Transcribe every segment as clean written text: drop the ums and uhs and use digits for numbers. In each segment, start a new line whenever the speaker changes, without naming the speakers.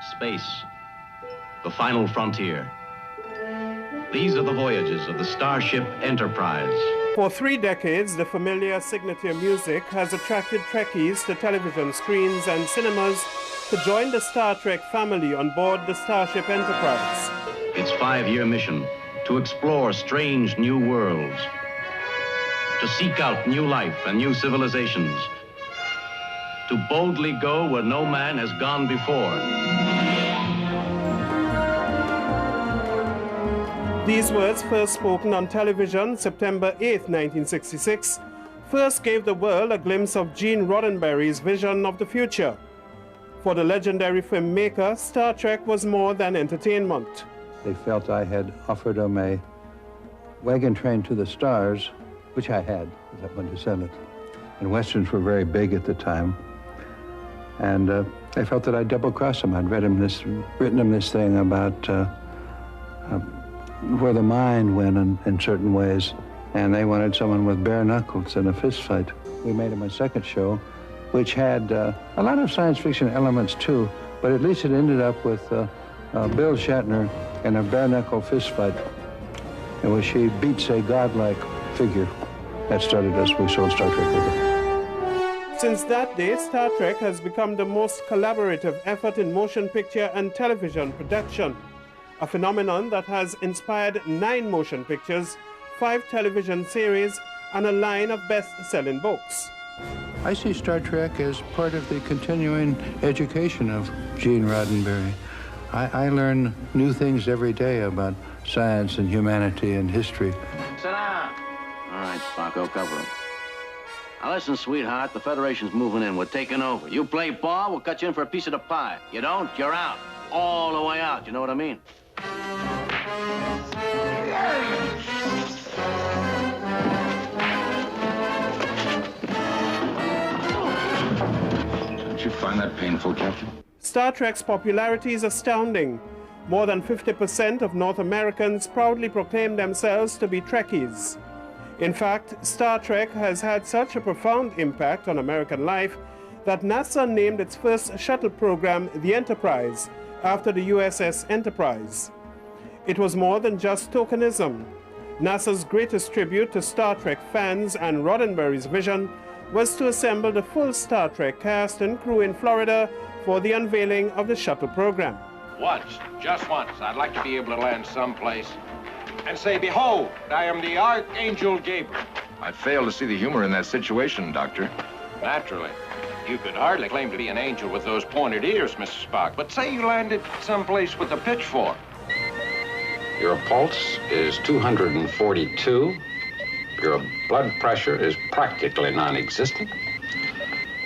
space, the final frontier. These are the voyages of the starship Enterprise.
For 3 decades, the familiar signature music has attracted Trekkies to television screens and cinemas to join the Star Trek family on board the Starship Enterprise.
Its 5-year mission, to explore strange new worlds, to seek out new life and new civilizations, to boldly go where no man has gone before.
These words, first spoken on television September 8, 1966, first gave the world a glimpse of Gene Roddenberry's vision of the future. For the legendary filmmaker, Star Trek was more than entertainment.
They felt I had offered them a wagon train to the stars, which I had, as I went to sell it. And Westerns were very big at the time. And they felt that I'd double-cross them. I'd written them this thing about where the mind went in certain ways, and they wanted someone with bare knuckles in a fist fight. We made them a second show, which had a lot of science fiction elements too, but at least it ended up with Bill Shatner in a bare knuckle fist fight, in which he beats a godlike figure. That started us. We sold Star Trek with it.
Since that day, Star Trek has become the most collaborative effort in motion picture and television production, a phenomenon that has inspired 9 motion pictures, 5 television series, and a line of best-selling books.
I see Star Trek as part of the continuing education of Gene Roddenberry. I learn new things every day about science and humanity and history.
Sit down. All right, Spock, I'll cover him. Now listen, sweetheart, the Federation's moving in. We're taking over. You play ball, we'll cut you in for a piece of the pie. You don't, you're out. All the way out, you know what I mean?
Don't you find that painful, Captain?
Star Trek's popularity is astounding. More than 50% of North Americans proudly proclaim themselves to be Trekkies. In fact, Star Trek has had such a profound impact on American life that NASA named its first shuttle program the Enterprise, after the USS Enterprise. It was more than just tokenism. NASA's greatest tribute to Star Trek fans and Roddenberry's vision was to assemble the full Star Trek cast and crew in Florida for the unveiling of the shuttle program.
Once, just once, I'd like to be able to land someplace and say, behold, I am the Archangel Gabriel.
I fail to see the humor in that situation, Doctor.
Naturally. You could hardly claim to be an angel with those pointed ears, Mr. Spock, but say you landed someplace with a pitchfork.
Your pulse is 242. Your blood pressure is practically non-existent.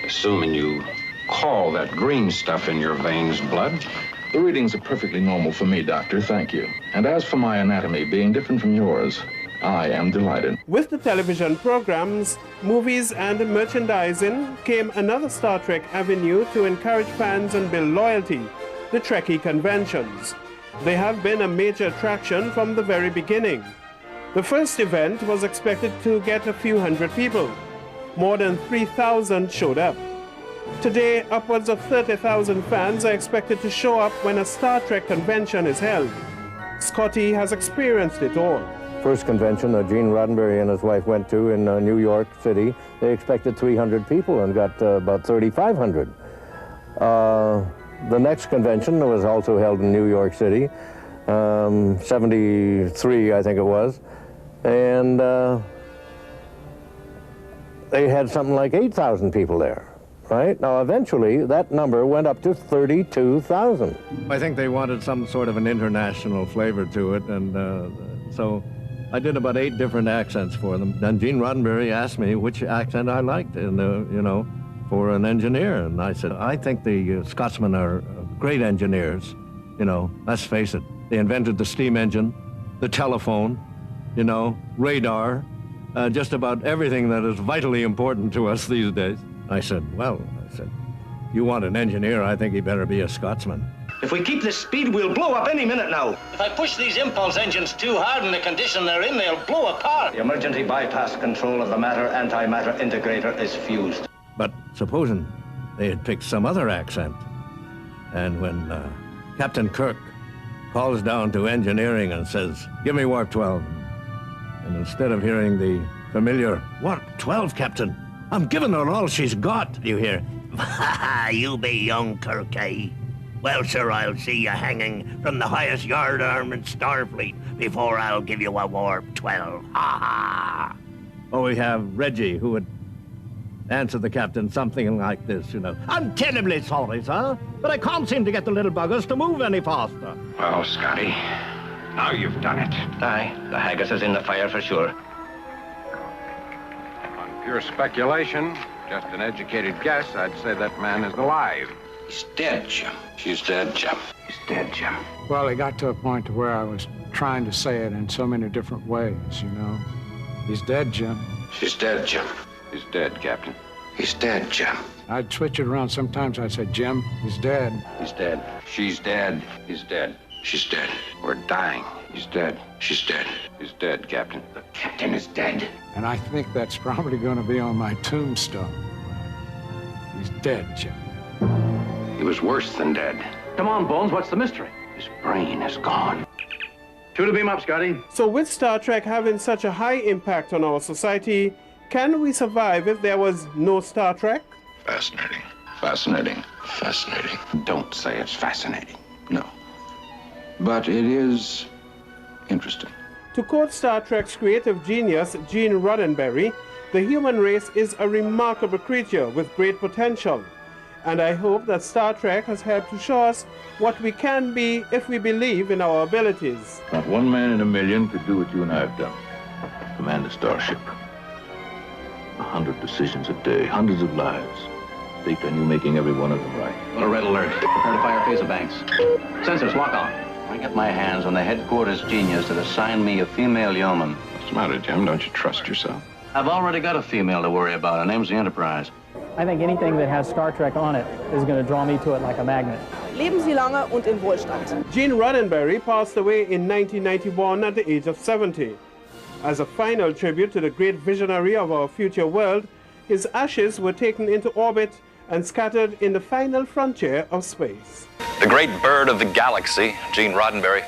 Assuming you call that green stuff in your veins blood.
The readings are perfectly normal for me, Doctor, thank you. And as for my anatomy being different from yours, I am delighted.
With the television programs, movies, and merchandising came another Star Trek avenue to encourage fans and build loyalty, the Trekkie conventions. They have been a major attraction from the very beginning. The first event was expected to get a few hundred people. More than 3,000 showed up. Today, upwards of 30,000 fans are expected to show up when a Star Trek convention is held. Scotty has experienced it all.
First convention that Gene Roddenberry and his wife went to in New York City, they expected 300 people and got about 3,500. The next convention was also held in New York City, 73, I think it was, and they had something like 8,000 people there. Right? Now, eventually, that number went up to 32,000.
I think they wanted some sort of an international flavor to it, and so I did about 8 different accents for them. Then Gene Roddenberry asked me which accent I liked, and you know, for an engineer, and I said, I think the Scotsmen are great engineers. You know, let's face it, they invented the steam engine, the telephone, you know, radar, just about everything that is vitally important to us these days. I said, well, you want an engineer, I think he better be a Scotsman.
If we keep this speed, we'll blow up any minute now.
If I push these impulse engines too hard in the condition they're in, they'll blow apart.
The emergency bypass control of the matter-antimatter integrator is fused.
But supposing they had picked some other accent, and when Captain Kirk calls down to engineering and says, "Give me warp 12." And instead of hearing the familiar, "Warp 12, Captain, I'm giving her all she's got," you hear, "You be young, Kirk, eh? Well, sir, I'll see you hanging from the highest yard arm in Starfleet before I'll give you a warp 12. Ha ha!" Or we have Reggie, who would answer the captain something like this, you know. "I'm terribly sorry, sir, but I can't seem to get the little buggers to move any faster."
Well, Scotty, now you've done it.
Aye, the haggis is in the fire for sure.
On pure speculation, just an educated guess, I'd say that man is alive.
He's dead, Jim. She's dead, Jim.
He's dead, Jim.
Well, it got to a point to where I was trying to say it in so many different ways, you know. He's dead, Jim.
She's dead, Jim.
He's dead, Captain.
He's dead, Jim.
I'd switch it around. Sometimes I'd say, Jim, he's dead.
He's dead. She's dead. He's dead.
She's dead.
We're dying. He's dead.
She's dead.
He's dead, Captain.
The captain is dead.
And I think that's probably going to be on my tombstone. He's dead, Jim.
He was worse than dead.
Come on, Bones, what's the mystery?
His brain is gone.
Shoot a beam up, Scotty.
So with Star Trek having such a high impact on our society, can we survive if there was no Star Trek?
Fascinating. Fascinating.
Fascinating. Don't say it's fascinating.
No. But it is interesting.
To quote Star Trek's creative genius, Gene Roddenberry, the human race is a remarkable creature with great potential. And I hope that Star Trek has helped to show us what we can be if we believe in our abilities.
Not one man in a million could do what you and I have done. Command a starship. 100 decisions a day, hundreds of lives. Baked on you making every one of them right.
Got a red alert. Prepare to fire phaser banks. Sensors, lock on. I get my hands on the headquarters genius that assigned me a female yeoman.
What's the matter, Jim? Don't you trust yourself?
I've already got a female to worry about. Her name's the Enterprise.
I think anything that has Star Trek on it is going to draw me to it like a magnet.
Leben Sie lange und in Wohlstand.
Gene Roddenberry passed away in 1991 at the age of 70. As a final tribute to the great visionary of our future world, his ashes were taken into orbit and scattered in the final frontier of space.
The great bird of the galaxy, Gene Roddenberry,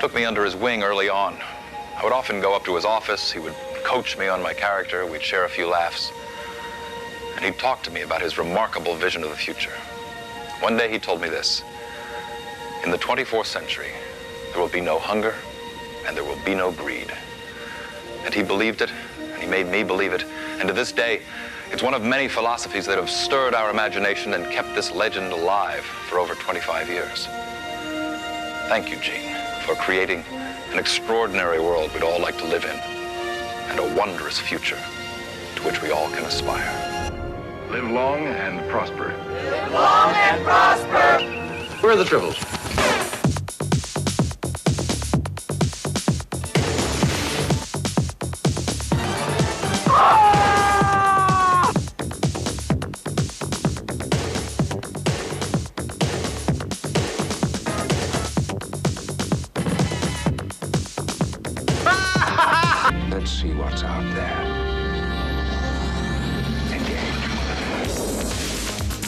took me under his wing early on. I would often go up to his office. He would coach me on my character. We'd share a few laughs. And he'd talk to me about his remarkable vision of the future. One day he told me this: in the 24th century, there will be no hunger and there will be no greed. And he believed it, and he made me believe it. And to this day, it's one of many philosophies that have stirred our imagination and kept this legend alive for over 25 years. Thank you, Gene, for creating an extraordinary world we'd all like to live in, and a wondrous future to which we all can aspire.
Live long and prosper.
Live long and prosper.
Where are the triples?
Let's see what's out there.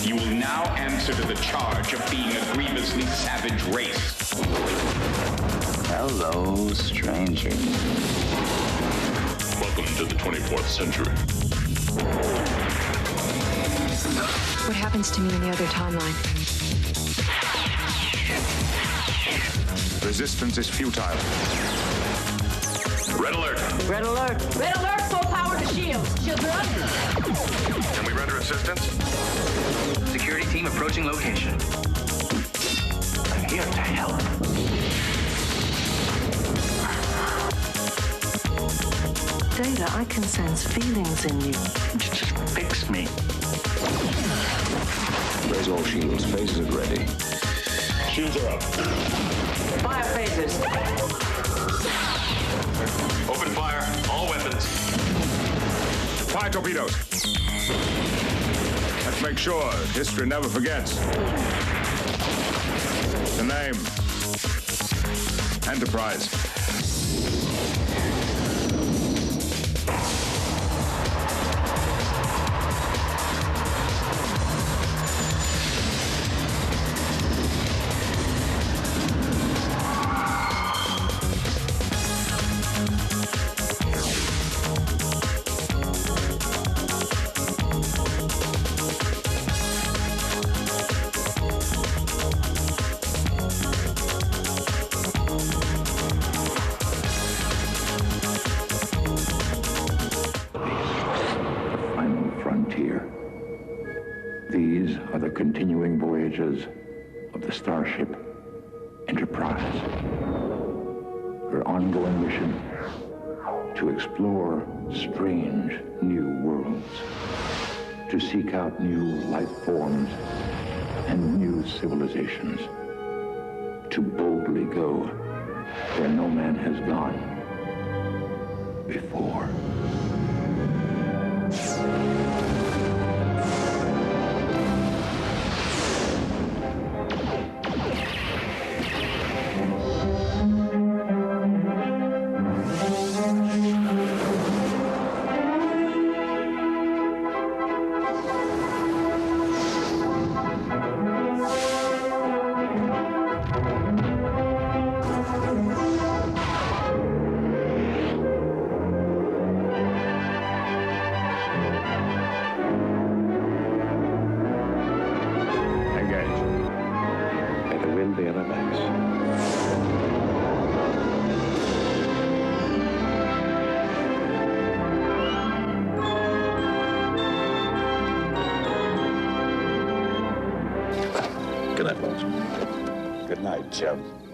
You will now answer to the charge of being a grievously savage race.
Hello, stranger.
Welcome to the 24th century.
What happens to me in the other timeline?
Resistance is futile. Red alert.
Red alert. Red alert, full power to shields. Shields are up.
Can we render assistance?
Security team approaching location. I'm here to help.
Data, I can sense feelings in you.
Just fix me.
Raise all shields. Phasers at ready.
Shields are up.
Fire phasers.
Open fire. All weapons. Fire torpedoes. Let's make sure history never forgets. The name. Enterprise.
voyages of the starship Enterprise. Her ongoing mission to explore strange new worlds, to seek out new life forms and new civilizations, to boldly go where no man has gone before.
Good night, Jim.